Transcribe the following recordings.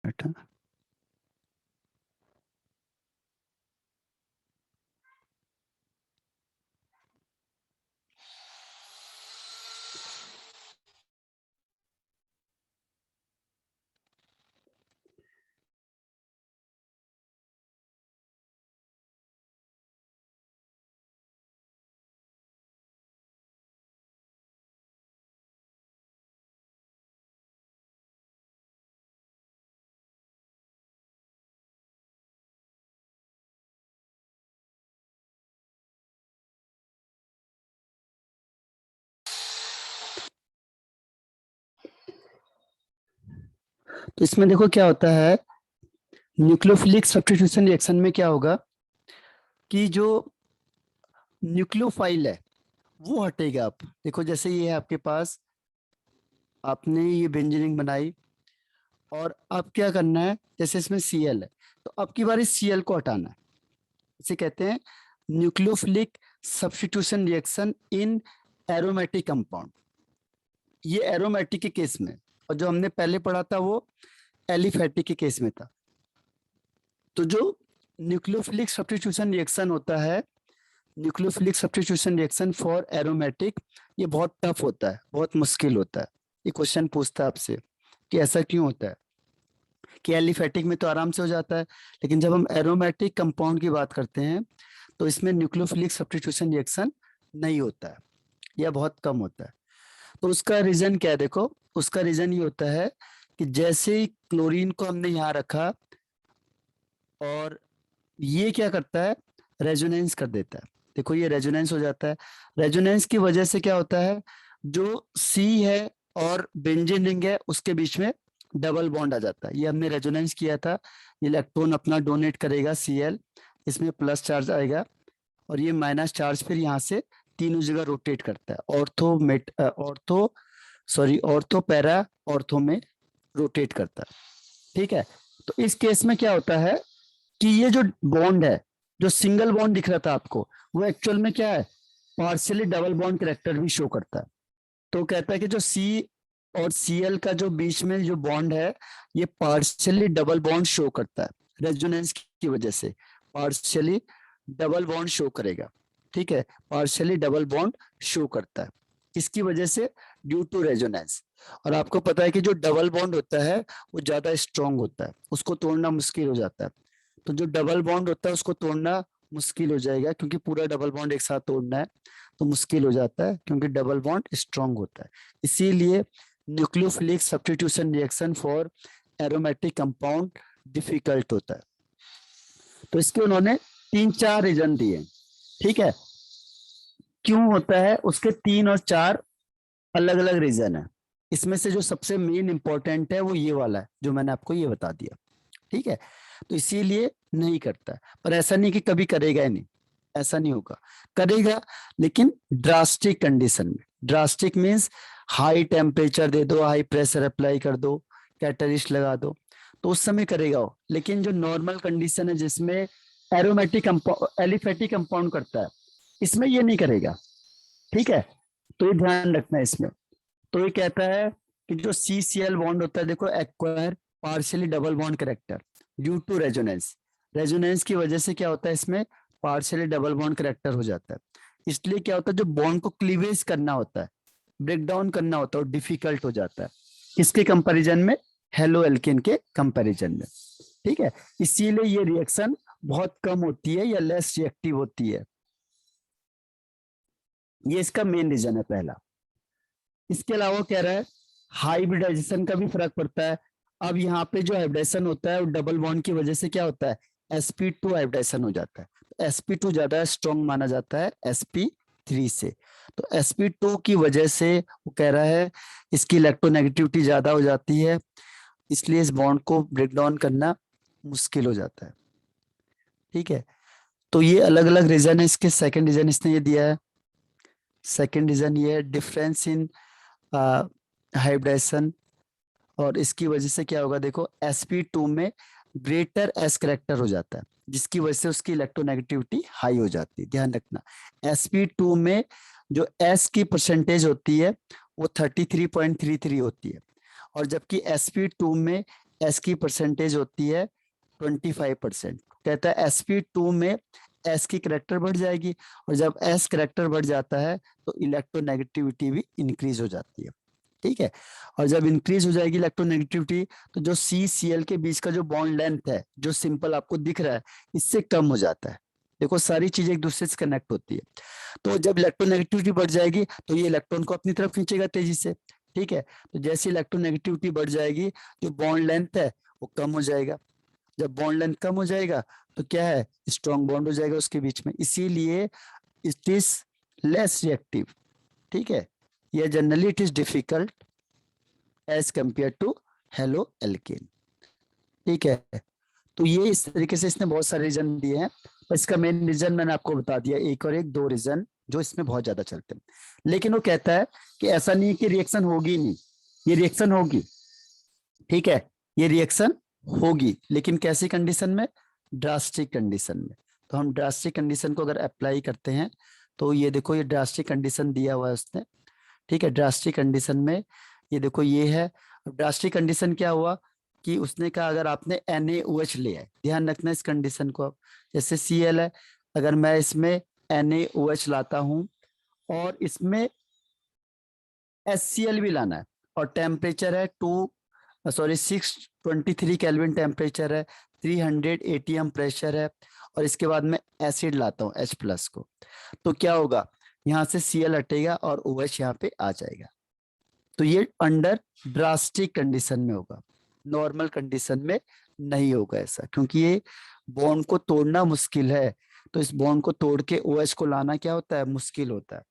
बेटा तो इसमें देखो क्या होता है, न्यूक्लियोफिलिक सब्स्टिट्यूशन रिएक्शन में क्या होगा कि जो न्यूक्लियोफाइल है वो हटेगा। आप देखो जैसे ये है आपके पास, आपने ये बेंजीन बनाई और अब क्या करना है, जैसे इसमें Cl है तो अब की बार इस Cl को हटाना है। इसे कहते हैं nucleophilic substitution reaction in aromatic compound. ये एरोमेटिक के केस में, और जो हमने पहले पढ़ा था वो एलिफेटिक के केस में था। तो जो न्यूक्लियोफिलिक सब्स्टिट्यूशन रिएक्शन होता है, nucleophilic substitution reaction for aromatic, ये बहुत टफ होता है, बहुत मुश्किल होता है। ये क्वेश्चन पूछता है आपसे कि ऐसा क्यों होता है, कि एलिफेटिक में तो आराम से हो जाता है, लेकिन जब हम एरोमेटिक कंपाउंड की बात करते हैं तो इसमें न्यूक्लियोफिलिक सब्स्टिट्यूशन रिएक्शन नहीं होता है या बहुत कम होता है। तो उसका रीजन क्या है, देखो उसका रीजन ये होता है कि जैसे ही क्लोरीन को हमने यहाँ रखा और ये क्या करता है, रेजोनेंस कर देता है। देखो ये रेजोनेंस हो जाता है। रेजोनेंस की वजह से क्या होता है, जो सी है और बेंजीन रिंग है उसके बीच में डबल बॉन्ड आ जाता है। ये हमने रेजोनेंस किया था, ये इलेक्ट्रॉन अपना डोनेट करेगा Cl, इसमें प्लस चार्ज आएगा और ये माइनस चार्ज फिर यहाँ से तीनों जगह रोटेट करता है। ऑर्थो पैरा ऑर्थो में रोटेट करता है। ठीक है, तो इस केस में क्या होता है कि ये जो बॉन्ड है, जो सिंगल बॉन्ड दिख रहा था आपको, वो एक्चुअल में क्या है, पार्शियली डबल बॉन्ड कैरेक्टर भी शो करता है। तो कहता है कि जो सी और Cl का जो बीच में जो बॉन्ड है, ये पार्शियली डबल बॉन्ड शो करता है। रेजोनेंस की वजह से पार्शियली डबल बॉन्ड शो करेगा। ठीक है, पार्शियली डबल बॉन्ड शो करता है, किसकी वजह से, ड्यू टू रेजोनेंस। और आपको पता है कि जो डबल बॉन्ड होता है वो ज्यादा स्ट्रांग होता है, उसको तोड़ना मुश्किल हो जाता है। तो जो डबल बॉन्ड होता है उसको तोड़ना मुश्किल हो जाएगा, क्योंकि पूरा डबल बॉन्ड एक साथ तोड़ना है तो मुश्किल हो जाता है, क्योंकि डबल बॉन्ड स्ट्रांग होता है। इसीलिए nucleophilic substitution reaction for aromatic compound difficult होता है। तो इसके उन्होंने 3-4 रीजन दिए। ठीक है, क्यों होता है उसके 3 और 4 अलग अलग रीजन है। इसमें से जो सबसे मेन इंपॉर्टेंट है वो ये वाला है जो मैंने आपको ये बता दिया। ठीक है, तो इसीलिए नहीं करता है, पर ऐसा नहीं कि कभी करेगा ही नहीं, ऐसा नहीं होगा, करेगा लेकिन ड्रास्टिक कंडीशन में। ड्रास्टिक मींस हाई टेम्परेचर दे दो, हाई प्रेशर अप्लाई कर दो, कैटलिस्ट लगा दो, तो उस समय करेगा वो। लेकिन जो नॉर्मल कंडीशन है जिसमें एरोमेटिक एलिफेटिक कंपाउंड करता है, इसमें ये नहीं करेगा। ठीक है, तो ये ध्यान रखना है इसमें। तो ये कहता है कि जो CCl बॉन्ड होता है, देखो acquire partially double bond character due to resonance. Resonance की वजह से क्या होता है, इसमें पार्शियली डबल बॉन्ड करेक्टर हो जाता है। इसलिए क्या होता है, जो बॉन्ड को क्लीवेज करना होता है, ब्रेक डाउन करना होता है, वो डिफिकल्ट हो जाता है। किसके कंपैरिजन में, हेलो एल्केन के कंपैरिजन में। ठीक है, इसीलिए ये रिएक्शन बहुत कम होती है या लेस रिएक्टिव होती है। ये इसका मेन रीजन है पहला। इसके अलावा कह रहा है हाइब्रिडाइजेशन का भी फर्क पड़ता है। अब यहाँ पे जो हाइब्रिडाइजेशन होता है वो डबल बॉन्ड की वजह से क्या होता है, sp2 हाइब्रिडाइजेशन हो जाता है। तो sp2 ज्यादा स्ट्रॉन्ग माना जाता है sp3 से। तो sp2 की वजह से वो कह रहा है इसकी इलेक्ट्रोनेगेटिविटी ज्यादा हो जाती है, इसलिए इस बॉन्ड को ब्रेक डाउन करना मुश्किल हो जाता है। ठीक है, तो ये अलग अलग रीजन है इसके। सेकंड रीजन इसने ये दिया है, सेकंड रीजन ये है डिफरेंस इन हाइब्रिडाइजेशन। और इसकी वजह से क्या होगा, देखो sp2 में ग्रेटर s करेक्टर हो जाता है, जिसकी वजह से उसकी इलेक्ट्रोनेगेटिविटी हाई हो जाती है। ध्यान रखना, sp2 में जो s की परसेंटेज होती है वो 33.33 होती है, और जबकि sp2 में एस की परसेंटेज होती है 25%। कहता है sp2 में एस की करेक्टर बढ़ जाएगी, और जब एस करेक्टर बढ़ जाता है तो इलेक्ट्रोनेगेटिविटी भी इंक्रीज हो जाती है। ठीक है, और जब इंक्रीज हो जाएगी इलेक्ट्रोनेगेटिविटी, तो जो सी सी एल के बीच का जो बॉन्ड लेंथ है, जो सिंपल आपको दिख रहा है, इससे कम हो जाता है। देखो सारी चीजें एक दूसरे से कनेक्ट होती है। तो जब इलेक्ट्रोनेगेटिविटी बढ़ जाएगी तो ये इलेक्ट्रॉन को अपनी तरफ खींचेगा तेजी से। ठीक है, तो जैसे इलेक्ट्रोनेगेटिविटी बढ़ जाएगी, जो बॉन्ड लेंथ है वो कम हो जाएगा। जब बॉन्ड लेंथ कम हो जाएगा तो क्या है, स्ट्रॉन्ग बॉन्ड हो जाएगा उसके बीच में, इसीलिए इट इज लेस रिएक्टिव। ठीक है, या generally it is difficult as compare to halo alkane. ठीक है, तो ये इस तरीके से इसने बहुत सारे रीजन दिए हैं, पर इसका मेन रीजन मैंने आपको बता दिया, एक और एक, दो रीजन जो इसमें बहुत ज्यादा चलते हैं। लेकिन वो कहता है कि ऐसा नहीं है कि रिएक्शन होगी नहीं, ये रिएक्शन होगी। ठीक है, ये रिएक्शन होगी, लेकिन कैसी कंडीशन में, ड्रास्टिक कंडीशन में। तो हम ड्रास्टिक कंडीशन को अगर अप्लाई करते हैं, तो ये देखो ये ड्रास्टिक कंडीशन दिया हुआ है उसने। ठीक है, ड्रास्टिक कंडीशन में ये देखो ये है। ड्रास्टिक कंडीशन क्या हुआ कि उसने कहा अगर आपने NaOH लिया है, ध्यान रखना इस कंडीशन को। अब जैसे Cl है, अगर मैं इसमें NaOH लाता हूं और इसमें HCl भी लाना है, और टेम्परेचर है 623 केल्विन टेम्परेचर है, 300 ATM प्रेशर है, और इसके बाद मैं एसिड लाता हूँ H+ को, तो क्या होगा, यहाँ से Cl हटेगा और OH यहाँ पे आ जाएगा। तो ये अंडर ड्रास्टिक कंडीशन में होगा, नॉर्मल कंडीशन में नहीं होगा ऐसा, क्योंकि ये बॉन्ड को तोड़ना मुश्किल है। तो इस बॉन्ड को तोड़ के OH को लाना क्या होता है, मुश्किल होता है।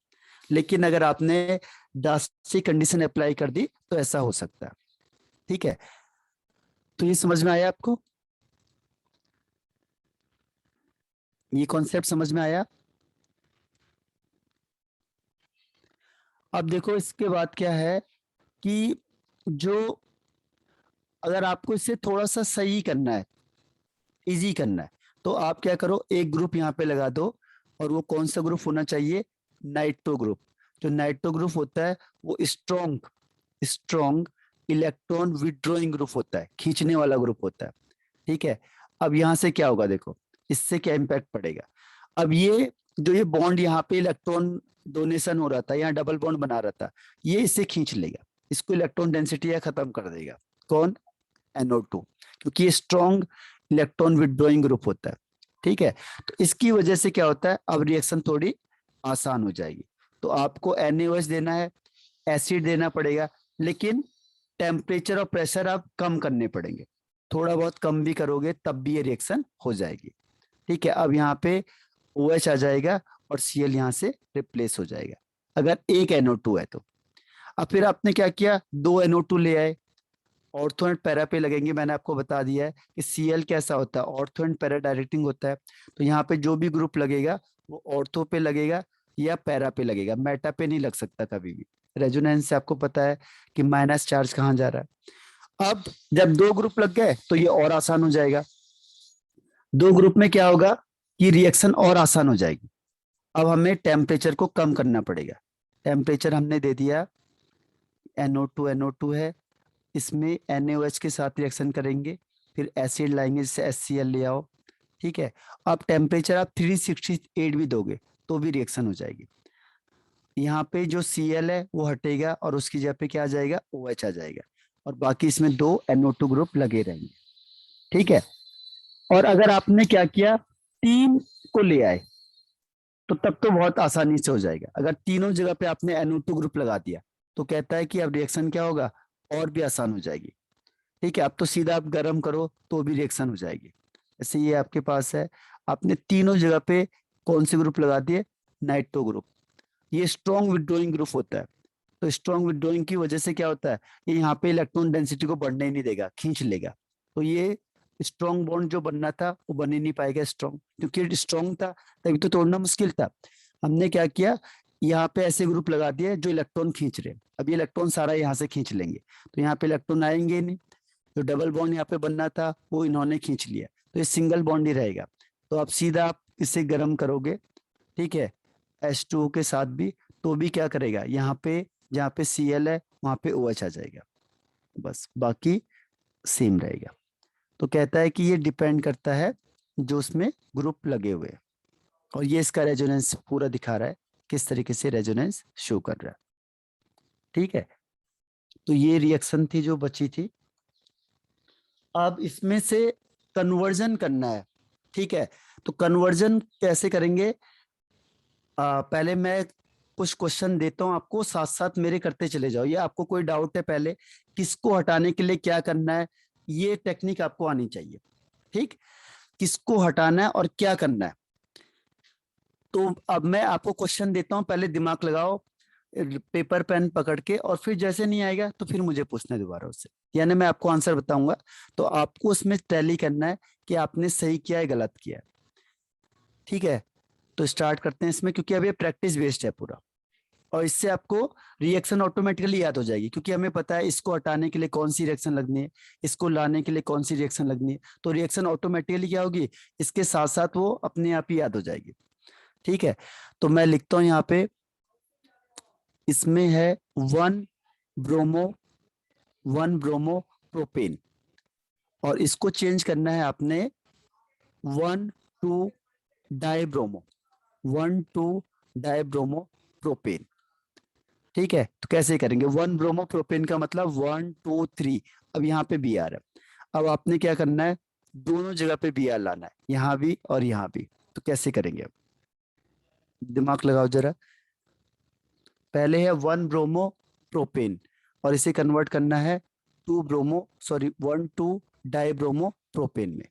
लेकिन अगर आपने ड्रास्टिक कंडीशन अप्लाई कर दी तो ऐसा हो सकता है। ठीक है, तो ये समझ में आया आपको, ये कॉन्सेप्ट समझ में आया। अब देखो इसके बाद क्या है कि जो, अगर आपको इसे थोड़ा सा सही करना है, इजी करना है, तो आप क्या करो, एक ग्रुप यहाँ पे लगा दो, और वो कौन सा ग्रुप होना चाहिए, नाइट्रो ग्रुप। जो नाइट्रो ग्रुप होता है वो strong strong electron withdrawing group होता है, खींचने वाला ग्रुप होता है। ठीक है, अब यहाँ से क्या होगा, देखो इससे क्या इम्पैक्ट पड़ेगा। अब ये जो ये बॉन्ड यहाँ पे इलेक्ट्रॉन डोनेशन हो रहा था, यहाँ डबल बॉन्ड बना रहा था, ये इसे खींच लेगा, इसको इलेक्ट्रॉन डेंसिटी या खत्म कर देगा। कौन, NO2, क्योंकि ये स्ट्रॉन्ग इलेक्ट्रॉन विड्रॉइंग ग्रुप होता है। ठीक है, तो इसकी वजह से क्या होता है, अब रिएक्शन थोड़ी आसान हो जाएगी। तो आपको NaOH देना है, एसिड देना पड़ेगा, लेकिन टेम्परेचर और प्रेशर आप कम करने पड़ेंगे, थोड़ा बहुत कम भी करोगे तब भी ये रिएक्शन हो जाएगी। ठीक है, अब यहाँ पे OH आ जाएगा और Cl यहाँ से रिप्लेस हो जाएगा, अगर एक NO2 है तो। अब फिर आपने क्या किया, दो NO2 ले आए, ऑर्थो एंड पैरा पे लगेंगे। मैंने आपको बता दिया है कि Cl कैसा होता है, ऑर्थो एंड पैरा डायरेक्टिंग होता है। तो यहाँ पे जो भी ग्रुप लगेगा वो ऑर्थो पे लगेगा या पैरा पे लगेगा, मेटा पे नहीं लग सकता कभी भी। रेजोनेंस से आपको पता है कि माइनस चार्ज कहाँ जा रहा है। अब जब दो ग्रुप लग गए तो ये और आसान हो जाएगा, दो ग्रुप में क्या होगा कि रिएक्शन और आसान हो जाएगी। अब हमें टेम्परेचर को कम करना पड़ेगा। टेम्परेचर हमने दे दिया, NO2 है, इसमें NaOH के साथ रिएक्शन करेंगे, फिर एसिड लाएंगे जिससे HCl ले आओ। ठीक है, अब टेम्परेचर आप 368 भी दोगे तो भी रिएक्शन हो जाएगी। यहाँ पे जो Cl है वो हटेगा और उसकी जगह पे क्या आ जाएगा, OH आ जाएगा, और बाकी इसमें दो NO2 ग्रुप लगे रहेंगे। ठीक है, और अगर आपने क्या किया, तीन को ले आए, तो तब तो बहुत आसानी से हो जाएगा। अगर तीनों जगह पे आपने NO2 ग्रुप लगा दिया तो कहता है कि अब रिएक्शन क्या होगा, और भी आसान हो जाएगी। ठीक है, अब तो सीधा आप गर्म करो तो भी रिएक्शन हो जाएगी। जैसे ये आपके पास है, आपने तीनों जगह पे कौन से ग्रुप लगा दिए, नाइट्रो ग्रुप। ये स्ट्रॉन्ग विड्रॉइंग ग्रुप होता है। तो स्ट्रॉन्ग विड्रॉइंग की वजह से क्या होता है, ये यहाँ पे इलेक्ट्रॉन डेंसिटी को बढ़ने ही नहीं देगा, खींच लेगा। तो ये स्ट्रॉन्ग बॉन्ड जो बनना था वो बन ही नहीं पाएगा स्ट्रॉन्ग, क्योंकि स्ट्रॉन्ग था तभी तो तोड़ना मुश्किल था। हमने क्या किया, यहाँ पे ऐसे ग्रुप लगा दिए जो इलेक्ट्रॉन खींच रहे हैं, अब ये इलेक्ट्रॉन सारा यहाँ से खींच लेंगे, तो यहाँ पे इलेक्ट्रॉन आएंगे ही नहीं। जो डबल बॉन्ड यहाँ पे बनना था वो इन्होंने खींच लिया, तो ये सिंगल बॉन्ड ही रहेगा। तो आप सीधा आप इसे गर्म करोगे, ठीक है, H2O के साथ भी, तो भी क्या करेगा, यहाँ पे जहाँ पे Cl है वहां पे OH आ जाएगा, बस बाकी सेम रहेगा। तो कहता है कि ये डिपेंड करता है जो उसमें ग्रुप लगे हुए हैं। और ये इसका रेजोनेंस पूरा दिखा रहा है, किस तरीके से रेजोनेंस शो कर रहा है। ठीक है, तो ये रिएक्शन थी जो बची थी। अब इसमें से कन्वर्जन करना है। ठीक है, तो कन्वर्जन कैसे करेंगे? पहले मैं कुछ क्वेश्चन देता हूं आपको, साथ साथ मेरे करते चले जाओ। ये आपको कोई डाउट है पहले, किसको हटाने के लिए क्या करना है, ये टेक्निक आपको आनी चाहिए। ठीक, किसको हटाना है और क्या करना है। तो अब मैं आपको क्वेश्चन देता हूं, पहले दिमाग लगाओ पेपर पेन पकड़ के, और फिर जैसे नहीं आएगा तो फिर मुझे पूछना है दोबारा उससे, यानी मैं आपको आंसर बताऊंगा, तो आपको उसमें टैली करना है कि आपने सही किया है गलत किया है। ठीक है, तो स्टार्ट करते हैं इसमें, क्योंकि अब ये प्रैक्टिस बेस्ड है पूरा, और इससे आपको रिएक्शन ऑटोमेटिकली याद हो जाएगी, क्योंकि हमें पता है इसको हटाने के लिए कौन सी रिएक्शन लगनी है, इसको लाने के लिए कौन सी रिएक्शन लगनी है। तो रिएक्शन ऑटोमेटिकली क्या होगी, इसके साथ साथ वो अपने आप ही याद हो जाएगी। ठीक है, तो मैं लिखता हूं यहाँ पे, इसमें है one bromo one bromo propane, और इसको चेंज करना है आपने 1,2 डाइब्रोमो 1,2 डाइब्रोमो प्रोपेन। ठीक है, तो कैसे करेंगे? 1 ब्रोमो प्रोपेन का मतलब 1 2 3। अब यहाँ पे बी आर है, अब आपने क्या करना है, दोनों जगह पे बी आर लाना है, यहाँ भी और यहाँ भी। तो कैसे करेंगे? अब दिमाग लगाओ जरा। पहले है 1 ब्रोमो प्रोपेन, और इसे कन्वर्ट करना है 1,2 डाइब्रोमो प्रोपेन में।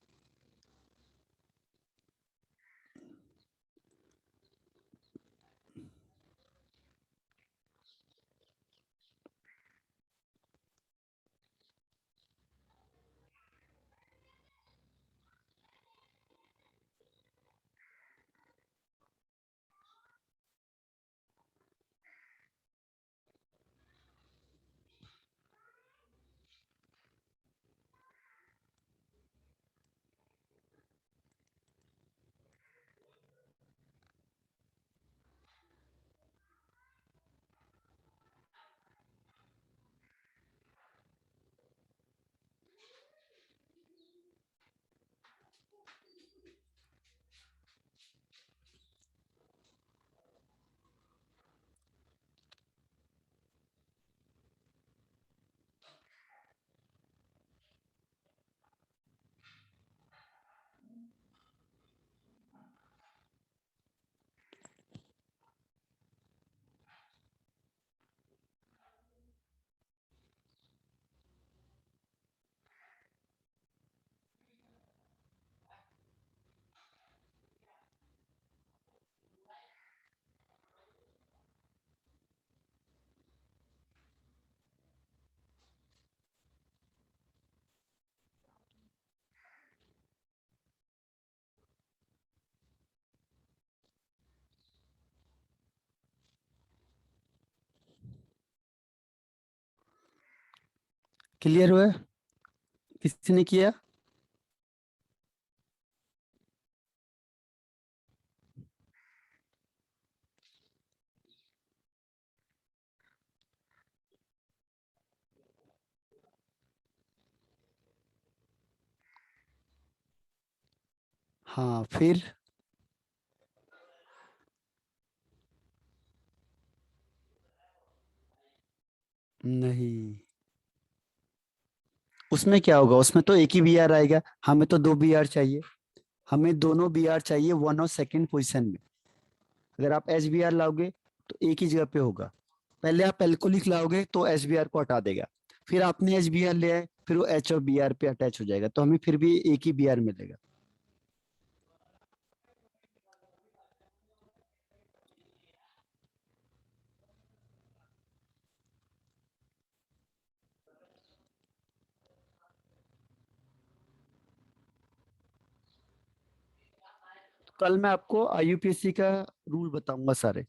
क्लियर हुआ? किसी ने किया? हाँ, फिर? नहीं, उसमें क्या होगा, उसमें तो एक ही बी आर आएगा, हमें तो दो बी आर चाहिए। हमें दोनों बी आर चाहिए, वन और सेकंड पोजीशन में। अगर आप एच बी आर लाओगे तो एक ही जगह पे होगा। पहले आप एल्कोलिक लाओगे तो एच बी आर को हटा देगा, फिर आपने एच बी आर लिया है, फिर वो एच और बी आर पे अटैच हो जाएगा, तो हमें फिर भी एक ही बी आर मिलेगा। कल मैं आपको आईयूपीएससी का रूल बताऊंगा सारे।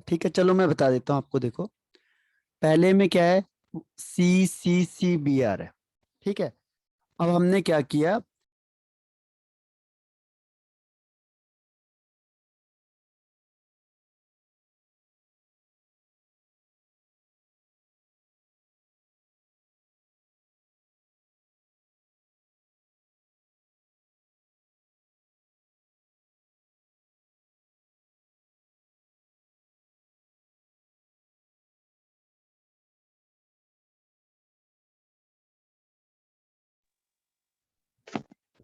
ठीक है, चलो मैं बता देता हूँ आपको। देखो, पहले में क्या है, CCCBr है, ठीक है। अब हमने क्या किया,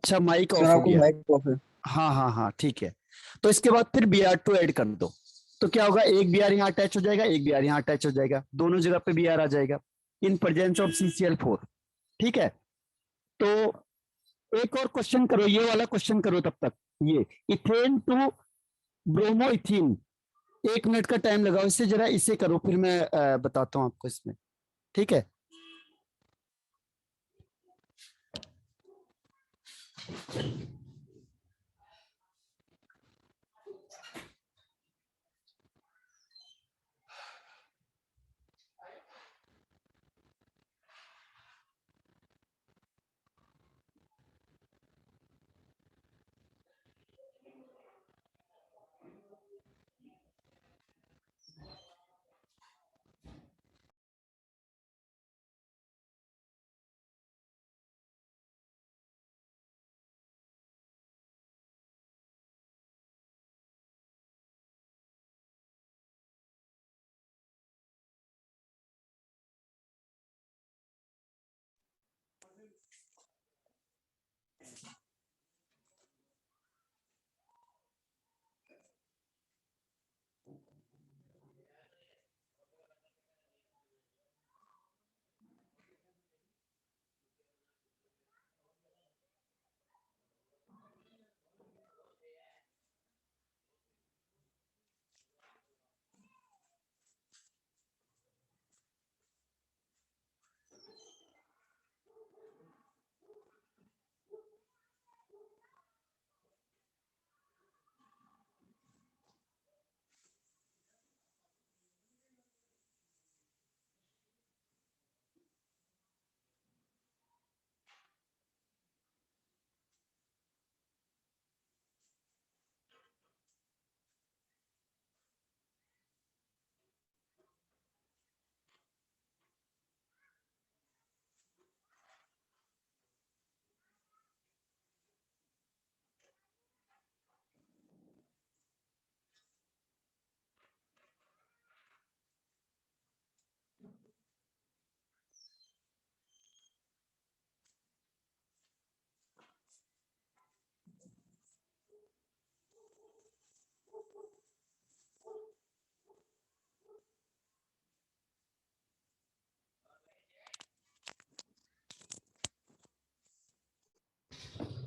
अच्छा माइक सर ऑफ हो आपको गया। माइक ऑफ है। हाँ हाँ हाँ ठीक है। तो इसके बाद फिर Br2 ऐड कर दो, तो क्या होगा, एक Br यहाँ अटैच हो जाएगा, एक Br यहाँ अटैच हो जाएगा, दोनों जगह पे Br आ जाएगा इन प्रेजेंस ऑफ CCl4। ठीक है। तो एक और क्वेश्चन करो, ये वाला क्वेश्चन करो तब तक, ये ethane to bromo ethene. 1 minute का टाइम लगाओ इससे, जरा इसे करो, फिर मैं बताता हूँ आपको इसमें। ठीक है।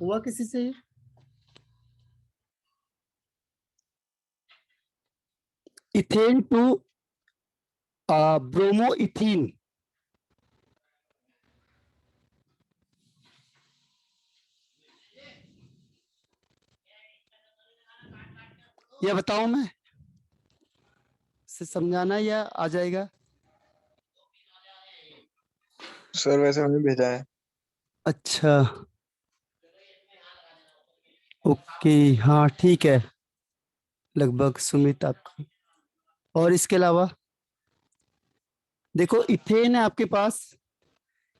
हुआ किसी से ये? इथेन टू ब्रोमो इथीन, ये बताओ मैं से समझाना या आ जाएगा? सर वैसे हमने भेजा है। अच्छा ओके, हाँ ठीक है, लगभग सुमित आपका। और इसके अलावा देखो, इथेन है आपके पास,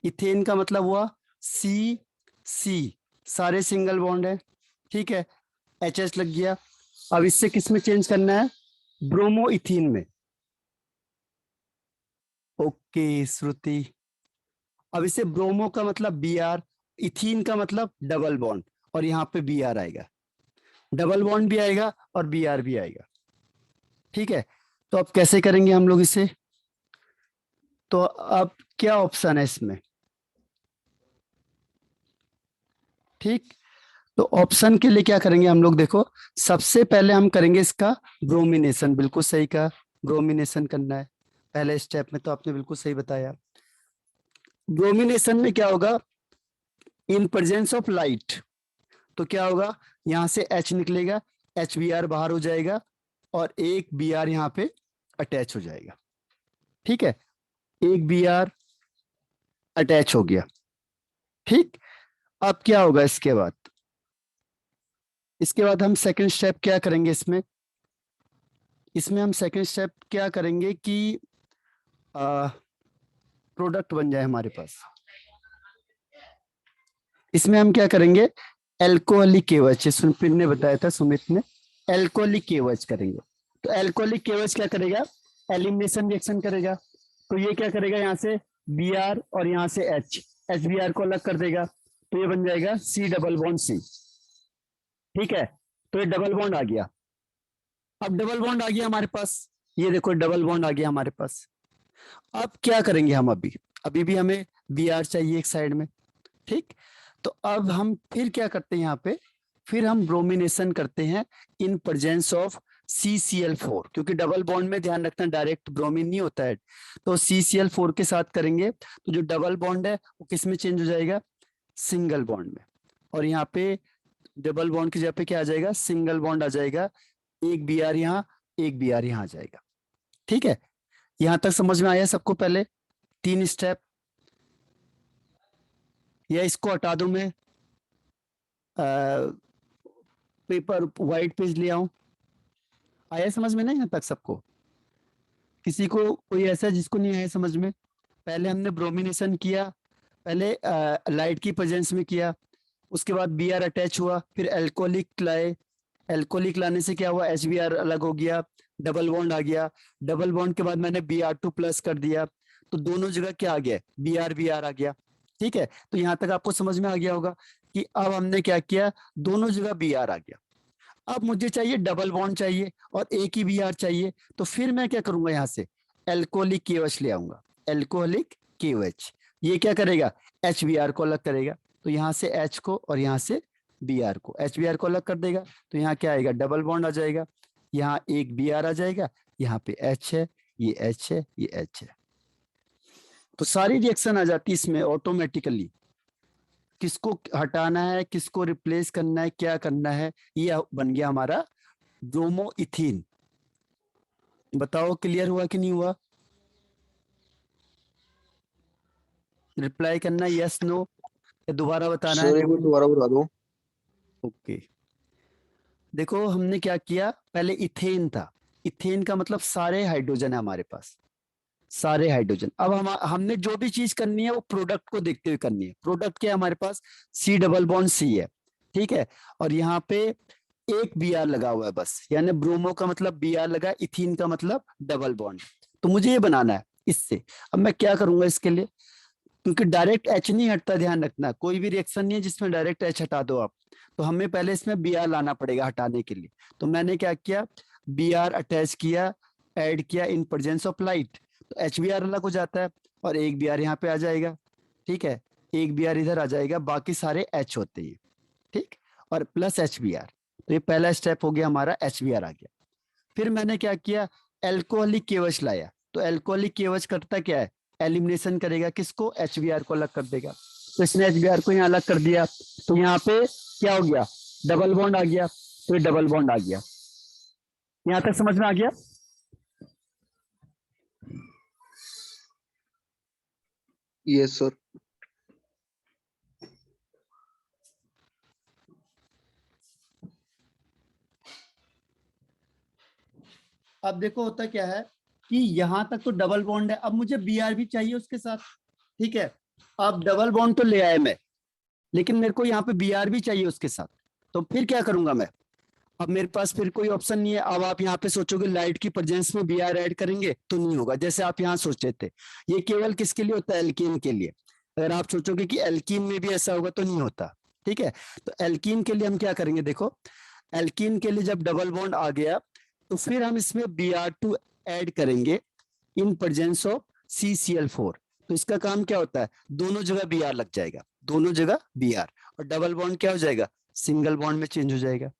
इथेन का मतलब हुआ सी सी, सारे सिंगल बॉन्ड है, ठीक है, एच एच लग गया। अब इससे किस में चेंज करना है, ब्रोमो इथीन में। ओके श्रुति, अब इसे ब्रोमो का मतलब Br, इथीन का मतलब डबल बॉन्ड, और यहाँ पे Br आएगा, डबल बॉन्ड भी आएगा और Br भी आएगा। ठीक है। तो अब कैसे करेंगे हम लोग इसे, तो अब क्या ऑप्शन है इसमें, ठीक। तो ऑप्शन के लिए क्या करेंगे हम लोग, देखो सबसे पहले हम करेंगे इसका ब्रोमिनेशन, बिल्कुल सही कहा, ब्रोमिनेशन करना है पहले स्टेप में, तो आपने बिल्कुल सही बताया। ब्रोमिनेशन में क्या होगा, इन प्रेजेंस ऑफ लाइट, तो क्या होगा, यहां से H निकलेगा, HBr बाहर हो जाएगा, और एक Br यहाँ पे अटैच हो जाएगा। ठीक है, एक Br अटैच हो गया। ठीक, अब क्या होगा इसके बाद? इसके बाद हम सेकंड स्टेप क्या करेंगे इसमें? इसमें हम सेकंड स्टेप क्या करेंगे कि प्रोडक्ट बन जाए हमारे पास। इसमें हम क्या करेंगे? एल्कोहलिक केवच, सुमित ने बताया था, सुमित ने एल्कोहलिक केवच करेंगे। तो एल्कोहलिक केवच क्या करेगा? एलिमिनेशन रिएक्शन करेगा। तो ये क्या करेगा? यहाँ से Br और यहाँ से H, HBr को अलग कर देगा, तो ये बन जाएगा C डबल बॉन्ड C। ठीक है, तो ये डबल बॉन्ड आ गया। अब डबल बॉन्ड आ गया हमारे पास, ये देखो डबल बॉन्ड आ गया हमारे पास। अब क्या करेंगे हम? अभी अभी भी हमें Br चाहिए एक साइड में। ठीक, तो अब हम फिर क्या करते हैं यहाँ पे? फिर हम ब्रोमिनेशन करते हैं इन प्रेजेंस ऑफ CCl4, क्योंकि डबल बॉन्ड में ध्यान रखना डायरेक्ट ब्रोमीन नहीं होता है, तो CCl4 के साथ करेंगे तो जो डबल बॉन्ड है वो किस में चेंज हो जाएगा? सिंगल बॉन्ड में। और यहाँ पे डबल बॉन्ड की जगह पे क्या आ जाएगा? सिंगल बॉन्ड आ जाएगा। एक Br यहाँ, एक Br यहाँ आ जाएगा। ठीक है, यहां तक समझ में आया सबको? पहले 3 स्टेप, या इसको हटा दूं मैं, पेपर व्हाइट पेज ले आऊं? आया समझ में? नहीं यहाँ तक सबको? किसी को कोई ऐसा जिसको नहीं आया समझ में? पहले हमने ब्रोमिनेशन किया, पहले लाइट की प्रेजेंस में किया, उसके बाद Br अटैच हुआ, फिर एल्कोहलिक लाए, एल्कोहलिक लाने से क्या हुआ? HBr अलग हो गया, डबल बॉन्ड आ गया, डबल बॉन्ड के बाद मैंने Br2 प्लस कर दिया, तो दोनों जगह क्या आ गया? Br आ गया। ठीक है, तो यहां तक आपको समझ में आ गया होगा कि अब हमने क्या किया? दोनों जगह Br आ गया। अब मुझे चाहिए डबल बॉन्ड चाहिए और एक ही Br चाहिए, तो फिर मैं क्या करूंगा? यहाँ से एल्कोहलिक KOH ले आऊंगा। एल्कोहलिक KOH ये क्या करेगा? HBr को अलग करेगा, तो यहाँ से H को और यहाँ से Br को, HBr को अलग कर देगा, तो यहाँ क्या आएगा? डबल बॉन्ड आ जाएगा, यहाँ एक Br आ जाएगा, यहाँ पे H है, ये H है, ये H है। तो सारी रिएक्शन आ जाती है इसमें ऑटोमेटिकली। किसको हटाना है, किसको रिप्लेस करना है, क्या करना है, ये बन गया हमारा ब्रोमो इथीन। बताओ क्लियर हुआ कि नहीं हुआ? रिप्लाई करना यस नो, या दोबारा बताना है? सर एक बार दोबारा बता दो। ओके, देखो हमने क्या किया? पहले इथेन था, इथेन का मतलब सारे हाइड्रोजन है हमारे पास, सारे हाइड्रोजन। अब हमने जो भी चीज करनी है वो प्रोडक्ट को देखते हुए करनी है। प्रोडक्ट क्या है हमारे पास? C डबल बॉन्ड C है। ठीक है, और यहाँ पे एक Br लगा हुआ है बस, यानी ब्रोमो का मतलब Br लगा, इथीन का मतलब डबल बॉन्ड। तो मुझे ये बनाना है इससे। अब मैं क्या करूंगा इसके लिए? क्योंकि डायरेक्ट H नहीं हटता, ध्यान रखना, कोई भी रिएक्शन नहीं है जिसमें डायरेक्ट H हटा दो आप, तो हमें पहले इसमें Br लाना पड़ेगा हटाने के लिए। तो मैंने क्या किया? Br अटैच किया, ऐड किया इन प्रेजेंस ऑफ लाइट, तो HBr अलग हो जाता है और एक Br यहाँ पे आ जाएगा। ठीक है, एक Br इधर आ जाएगा, बाकी सारे H होते हैं। ठीक, और प्लस HBr, तो ये पहला स्टेप हो गया हमारा, HBr आ गया। फिर मैंने क्या किया? एल्कोहलिक केवच लाया। तो एल्कोहलिक केवच करता क्या है? एलिमिनेशन करेगा, किसको? HBr को अलग कर देगा। तो इसने HBr को यहाँ अलग कर दिया, तो यहाँ पे क्या हो गया? डबल बॉन्ड आ गया, तो ये डबल बॉन्ड आ गया। यहाँ तक समझ में आ गया? Yes sir. अब देखो होता क्या है कि यहाँ तक तो डबल बॉन्ड है, अब मुझे Br भी चाहिए उसके साथ। ठीक है, अब डबल बॉन्ड तो ले आया मैं, लेकिन मेरे को यहाँ पे Br भी चाहिए उसके साथ। तो फिर क्या करूंगा मैं? अब मेरे पास फिर कोई ऑप्शन नहीं है। अब आप यहाँ पे सोचोगे लाइट की प्रेजेंस में Br ऐड करेंगे, तो नहीं होगा जैसे आप यहाँ सोचे थे। ये केवल किसके लिए होता है? एल्कीन के लिए। अगर आप सोचोगे कि एल्कीन में भी ऐसा होगा, तो नहीं होता। ठीक है, तो एल्कीन के लिए हम क्या करेंगे? देखो, एल्कीन के लिए जब डबल बॉन्ड आ गया, तो फिर हम इसमें Br2 ऐड करेंगे इन प्रेजेंस ऑफ CCl4। तो इसका काम क्या होता है? दोनों जगह Br लग जाएगा, दोनों जगह Br, और डबल बॉन्ड क्या हो जाएगा? सिंगल बॉन्ड में चेंज हो जाएगा।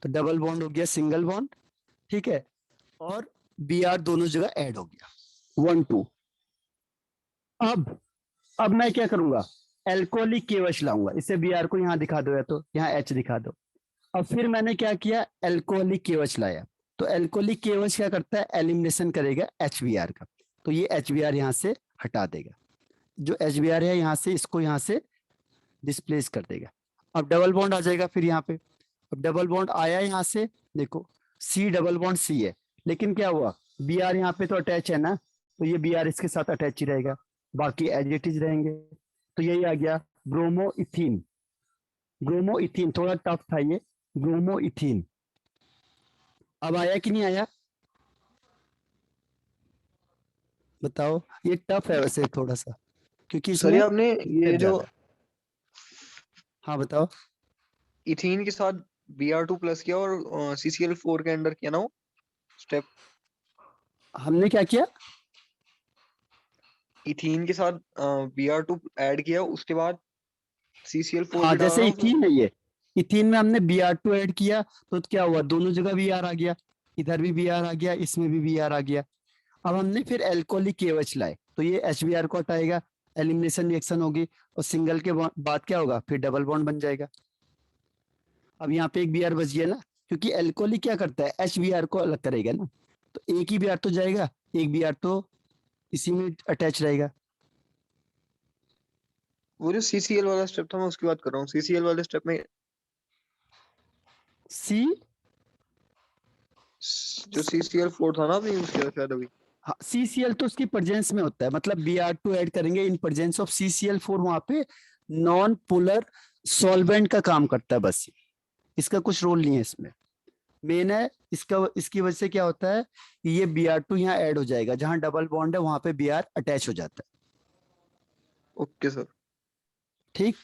तो डबल बॉन्ड हो गया सिंगल बॉन्ड। ठीक है, और Br दोनों जगह ऐड हो गया, 1 2। अब मैं क्या करूंगा? एल्कोहलिक केवच लाऊंगा, इसे Br को यहाँ दिखा दो, या तो यहाँ H दिखा दो। अब फिर मैंने क्या किया? एल्कोहलिक केवच लाया। तो एल्कोहलिक केवच क्या करता है? एलिमिनेशन करेगा HBr का, तो ये HBr यहाँ से हटा देगा। जो HBr है यहाँ से इसको यहाँ से डिस्प्लेस कर देगा। अब डबल बॉन्ड आ जाएगा फिर यहाँ पे। अब डबल बॉन्ड आया यहाँ से, देखो C डबल बॉन्ड C है, लेकिन क्या हुआ Br यहाँ पे तो अटैच है ना, तो ये Br इसके साथ अटैच ही रहेगा, बाकी एज इट इज रहेंगे। तो यही आ गया ब्रोमो इथीन। ब्रोमो इथीन थोड़ा टफ था ये, ब्रोमो इथीन। अब आया कि नहीं आया बताओ, ये टफ है वैसे थोड़ा सा, क्योंकि सर ये इसमें आपने स्टेप ये जो ज्यादा है। हाँ बताओ। इथीन के साथ Br2+ किया और CCl4 के अंदर किया ना वो स्टेप। हमने क्या किया? इथीन के साथ Br2 ऐड किया, उसके बाद CCl4 हाँ भी डाला जैसे ना उसमें। इथीन है ये, इथीन में हमने Br2 ऐड किया तो क्या हुआ, दोनों जगह Br आ गया, इधर भी Br आ गया, इसमें भी Br आ गया। अब हमने फिर एल्कोहलिक KOH लाए तो ये HBr को हटाएगा, एलिमिनेशन रिएक्शन होगी, और सिंगल के बाद क्या होगा, फिर डबल बॉन्ड बन जाएगा। अब यहाँ पे एक Br बच गया ना, क्योंकि एल्कोहलिक क्या करता है, HBr को अलग करेगा ना, तो एक ही Br तो जाएगा, एक Br तो इसी में अटैच रहेगा। वो जो CCl वाला स्टेप था मैं उसकी बात कर रहा हूँ। CCl वाले स्टेप में सी जो CCl4 था ना आपने यूज किया शायद अभी। हाँ, CCl तो उसकी प्रेजेंस में होता है, मतलब Br2 ऐड करेंगे इन प्रेजेंस ऑफ CCl4, वहां पे नॉन पोलर सॉल्वेंट का काम करता है बस, इसका कुछ रोल नहीं है इसमें। मेन है इसका, इसकी वजह से क्या होता है कि ये Br2 यहाँ ऐड हो जाएगा, जहां डबल बॉन्ड है वहां पे Br अटैच हो जाता है। Okay sir. ठीक,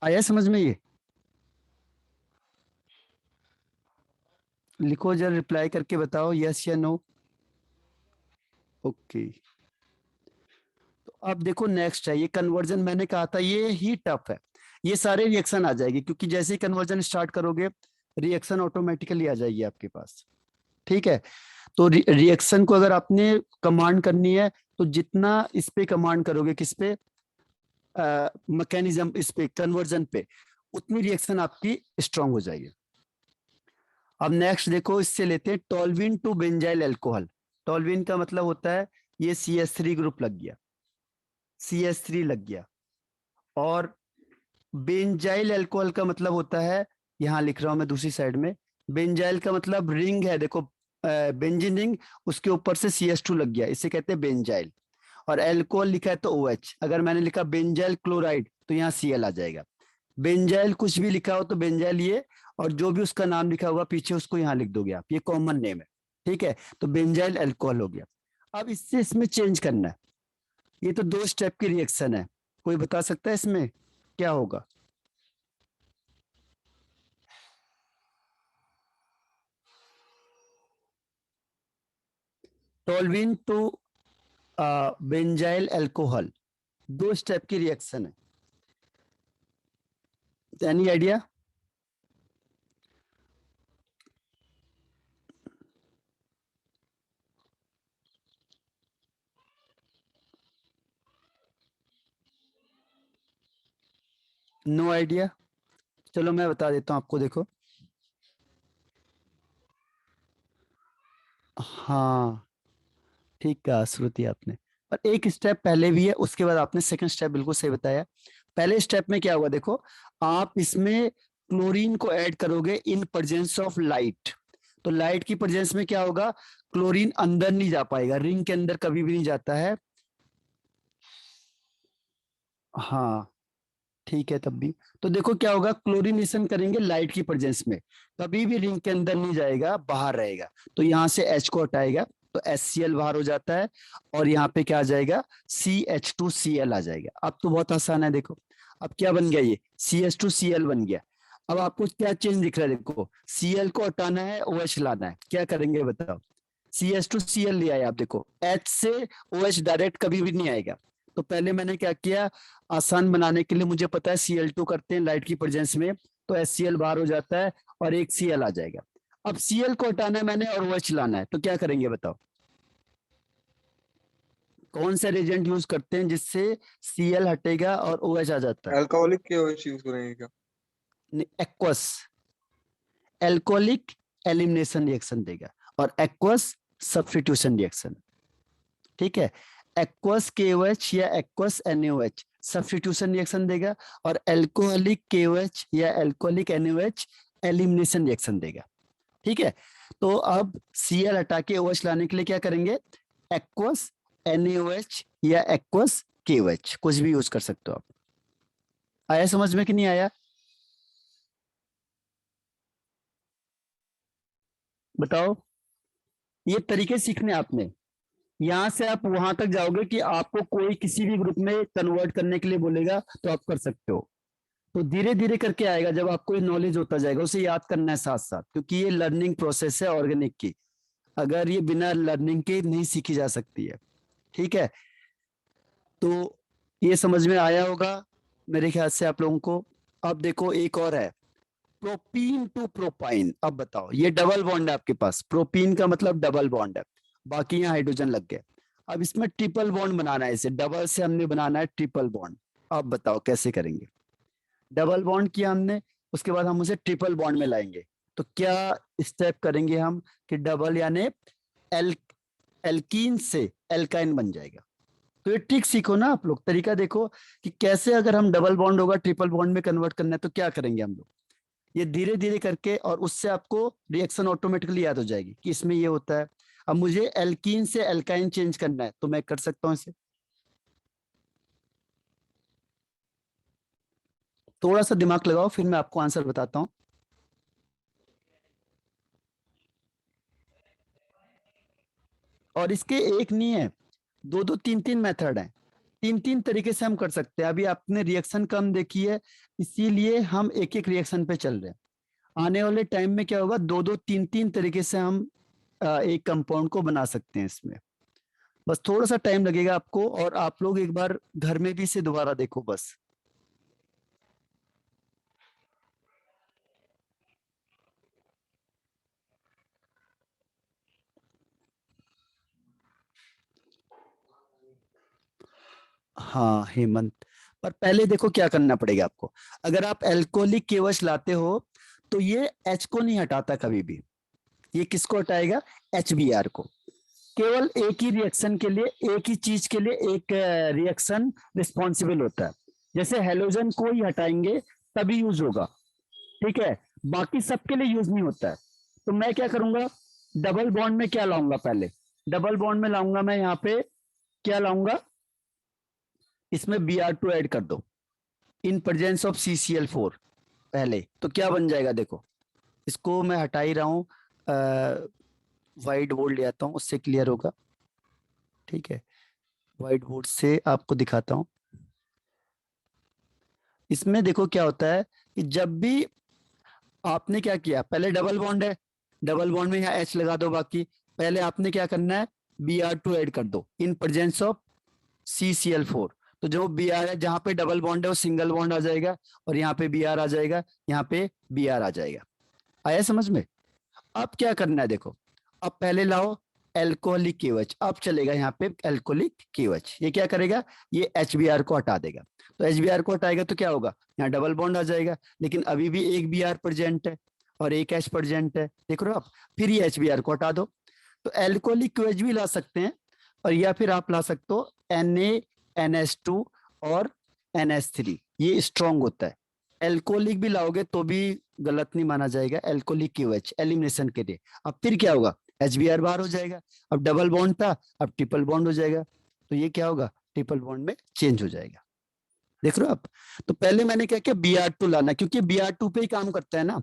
आया समझ में ये? लिखो जरा, रिप्लाई करके बताओ यस या नो। ओके, तो अब देखो नेक्स्ट है ये कन्वर्जन, मैंने कहा था ये ही टफ है। ये सारे रिएक्शन आ जाएगी, क्योंकि जैसे ही कन्वर्जन स्टार्ट करोगे रिएक्शन ऑटोमेटिकली आ जाएगी आपके पास। ठीक है, तो रिएक्शन को अगर आपने कमांड करनी है तो जितना इस पे कमांड करोगे, किस पे, मैकेनिज्म इस पे, कन्वर्जन पे, उतनी रिएक्शन आपकी स्ट्रांग हो जाएगी। अब नेक्स्ट देखो, इससे लेते हैं toluene to benzyl alcohol. Toluene का मतलब होता है ये CH3 ग्रुप लग गया, CH3 लग गया, और बेंजाइल अल्कोहल का मतलब होता है, यहां लिख रहा हूं मैं दूसरी साइड में, बेंजाइल का मतलब रिंग है, देखो बेंजीन रिंग, उसके ऊपर से CH2 लग गया, इसे कहते हैं बेंजाइल। और अल्कोहल लिखा है तो OH, अगर मैंने लिखा बेंजाइल क्लोराइड तो यहाँ Cl आ जाएगा। बेंजाइल कुछ भी लिखा हो तो बेंजाइल ये, और जो भी उसका नाम लिखा होगा पीछे उसको यहाँ लिख दोगे आप, ये कॉमन नेम है। ठीक है, तो बेंजाइल अल्कोहल हो गया। अब इससे इसमें चेंज करना है, ये तो 2 स्टेप की रिएक्शन है, कोई बता सकता है इसमें क्या होगा? Toluene to benzyl alcohol, 2 step की रिएक्शन है, एनी आइडिया? नो आइडिया, चलो मैं बता देता हूं आपको, देखो। हाँ ठीक कहा श्रुति आपने, पर एक स्टेप पहले भी है, उसके बाद आपने सेकंड स्टेप बिल्कुल सही बताया। पहले स्टेप में क्या हुआ देखो, आप इसमें क्लोरीन को ऐड करोगे इन प्रेजेंस ऑफ लाइट, तो लाइट की प्रेजेंस में क्या होगा, क्लोरीन अंदर नहीं जा पाएगा, रिंग के अंदर कभी भी नहीं जाता है। हाँ ठीक है, तब भी तो देखो क्या होगा, क्लोरीनेशन करेंगे लाइट की प्रेजेंस में, कभी भी रिंग के अंदर नहीं जाएगा, बाहर रहेगा, तो यहाँ से H को हटाएगा तो HCl बाहर हो जाता है, और यहाँ पे क्या आ जाएगा, CH2Cl आ जाएगा। अब तो बहुत आसान है, देखो अब क्या बन गया, ये CH2Cl बन गया। अब आपको क्या चेंज दिख रहा है, देखो Cl को हटाना है, OH लाना है, क्या करेंगे बताओ? CH2Cl लिया है आप, देखो H से OH डायरेक्ट कभी भी नहीं आएगा, तो पहले मैंने क्या किया, आसान बनाने के लिए, मुझे पता है Cl2 करते हैं लाइट की प्रेजेंस में, तो HCl बाहर हो जाता है और एक Cl आ जाएगा। अब Cl को हटाना है मैंने और OH लाना है, तो क्या करेंगे बताओ? कौन सा रिएजेंट यूज करते हैं जिससे Cl हटेगा और OH आ जाता है? अल्कोहलिक KOH यूज करेंगे क्या? एक्वस, एल्कोहलिक एलिमिनेशन रिएक्शन देगा, और एक्वस सब्स्टिट्यूशन रिएक्शन। ठीक है, एक्वस KOH या एक्वस NaOH सब्स्टिट्यूशन रिएक्शन देगा, और एल्कोहलिक KOH या एल्कोहलिक NaOH एलिमिनेशन रिएक्शन देगा। ठीक है, तो अब Cl हटा के OH लाने के लिए क्या करेंगे, एक्वस NaOH या एक्वस KOH कुछ भी यूज कर सकते हो आप। आया समझ में कि नहीं आया, बताओ। ये तरीके सीखने आपने, यहाँ से आप वहां तक जाओगे कि आपको कोई किसी भी ग्रुप में कन्वर्ट करने के लिए बोलेगा तो आप कर सकते हो। तो धीरे धीरे करके आएगा, जब आपको ये नॉलेज होता जाएगा, उसे याद करना है साथ साथ, क्योंकि ये लर्निंग प्रोसेस है ऑर्गेनिक की। अगर ये बिना लर्निंग के नहीं सीखी जा सकती है। ठीक है, तो ये समझ में आया होगा मेरे ख्याल से आप लोगों को। अब देखो एक और है, प्रोपीन टू प्रोपाइन। अब बताओ, ये डबल बॉन्ड है आपके पास, प्रोपीन का मतलब डबल बॉन्ड है, बाकी यहाँ हाइड्रोजन लग गए। अब इसमें ट्रिपल बॉन्ड बनाना है, इसे डबल से हमने बनाना है ट्रिपल बॉन्ड। अब बताओ कैसे करेंगे। डबल बॉन्ड किया हमने, उसके बाद हम उसे ट्रिपल बॉन्ड में लाएंगे। तो क्या स्टेप करेंगे हम कि डबल यानी एल एल्कीन से एल्काइन बन जाएगा। तो ये ट्रिक सीखो ना आप लोग, तरीका देखो कि कैसे अगर हम डबल बॉन्ड होगा ट्रिपल बॉन्ड में कन्वर्ट करना है तो क्या करेंगे हम लोग। ये धीरे धीरे करके, और उससे आपको रिएक्शन ऑटोमेटिकली याद हो जाएगी कि इसमें ये होता है। अब मुझे एल्कीन से एल्काइन चेंज करना है तो मैं कर सकता हूं इसे। थोड़ा सा दिमाग लगाओ, फिर मैं आपको आंसर बताता हूं। और इसके एक नहीं है, दो दो तीन तीन मेथड है, तीन तीन तरीके से हम कर सकते हैं। अभी आपने रिएक्शन कम देखी है, इसीलिए हम एक एक रिएक्शन पे चल रहे हैं। आने वाले टाइम में क्या होगा, दो दो तीन तीन तरीके से हम एक कंपाउंड को बना सकते हैं इसमें। बस थोड़ा सा टाइम लगेगा आपको, और आप लोग एक बार घर में भी इसे दोबारा देखो बस। हाँ हेमंत, पर पहले देखो क्या करना पड़ेगा आपको। अगर आप एल्कोहलिक केवच लाते हो तो ये H को नहीं हटाता कभी भी। ये किसको हटाएगा, HBr को। केवल एक ही रिएक्शन के लिए, एक ही चीज के लिए एक रिएक्शन रिस्पॉन्सिबल होता है। जैसे हेलोजन को ही हटाएंगे तभी यूज होगा, ठीक है, बाकी सबके लिए यूज नहीं होता है। तो मैं क्या करूंगा, डबल बॉन्ड में क्या लाऊंगा, पहले डबल बॉन्ड में लाऊंगा मैं यहाँ पे, क्या लाऊंगा, इसमें Br2 ऐड कर दो इन प्रेजेंस ऑफ CCl4। पहले तो क्या बन जाएगा देखो, इसको मैं हटा ही रहा हूँ, व्हाइट बोर्ड ले आता हूँ, उससे क्लियर होगा। ठीक है, व्हाइट बोर्ड से आपको दिखाता हूँ। इसमें देखो क्या होता है कि जब भी आपने क्या किया, पहले डबल बॉन्ड है, डबल बॉन्ड में यहाँ H लगा दो, बाकी पहले आपने क्या करना है, Br2 ऐड कर दो इन प्रेजेंस ऑफ CCl4। तो जो Br है, जहां पे डबल बॉन्ड है वो सिंगल बॉन्ड आ जाएगा, और यहाँ पे Br आ जाएगा, यहाँ पे Br आ जाएगा। आया समझ में। अब क्या करना है देखो, अब पहले लाओ एल्कोहलिक केवच, अब चलेगा यहाँ पे एल्कोहलिक केवच, ये क्या करेगा, ये HBr को हटा देगा। तो HBr को हटाएगा तो क्या होगा, यहाँ डबल बॉन्ड आ जाएगा, लेकिन अभी भी एक Br प्रेजेंट है और एक H प्रेजेंट है, देख रहे हो आप। फिर ये HBr को हटा दो। तो एल्कोहलिक केवच भी ला सकते हैं, और या फिर आप ला सकते हो NaNH2 और NH3, ये स्ट्रॉन्ग होता है। एल्कोहलिक भी लाओगे तो भी गलत नहीं माना जाएगा, एल्कोहलिक KOH एलिमिनेशन के लिए। अब फिर क्या होगा, HBr बाहर हो जाएगा, अब डबल बॉन्ड था अब ट्रिपल बॉन्ड हो जाएगा, तो ये क्या होगा, ट्रिपल बॉन्ड में चेंज हो जाएगा। देख रहे हो आप। तो पहले मैंने क्या किया, Br2 लाना, क्योंकि Br2 पे ही काम करता है ना,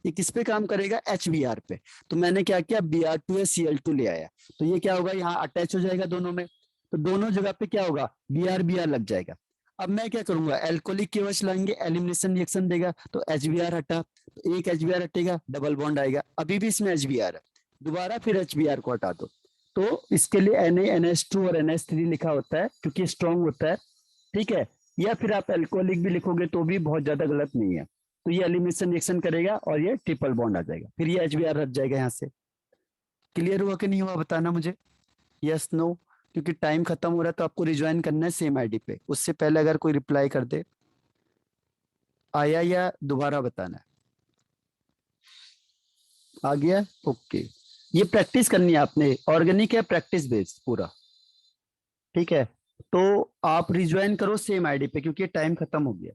ये किस पे काम करेगा, HBr पे। तो मैंने क्या किया, Br2 या Cl2 ले आया, तो ये क्या होगा, यहाँ अटैच हो जाएगा दोनों में, तो दोनों जगह पे क्या होगा, Br लग जाएगा। अब मैं क्या करूंगा, एल्कोहलिक केवच लाएंगे, एलिमिनेशन रिएक्शन देगा, तो HBr हटा, तो एक HBr हटेगा, डबल बॉन्ड आएगा, अभी भी इसमें HBr है, दोबारा फिर HBr को हटा दो। तो इसके लिए NaNH2 और NH3 लिखा होता है, क्योंकि स्ट्रॉन्ग होता है। ठीक है, या फिर आप एल्कोहलिक भी लिखोगे तो भी बहुत ज्यादा गलत नहीं है। तो ये एलिमिनेशन रिएक्शन करेगा और ये ट्रिपल बॉन्ड आ जाएगा, फिर ये HBr हट जाएगा यहाँ से। क्लियर हुआ कि नहीं हुआ, बताना मुझे, यस नो। क्योंकि टाइम खत्म हो रहा है तो आपको रिज्वाइन करना है सेम आईडी पे, उससे पहले अगर कोई रिप्लाई कर दे आया या दोबारा बताना है। आ गया, ओके। ये प्रैक्टिस करनी है आपने, ऑर्गेनिक है, प्रैक्टिस बेस्ड पूरा। ठीक है, तो आप रिज्वाइन करो सेम आईडी पे क्योंकि टाइम खत्म हो गया।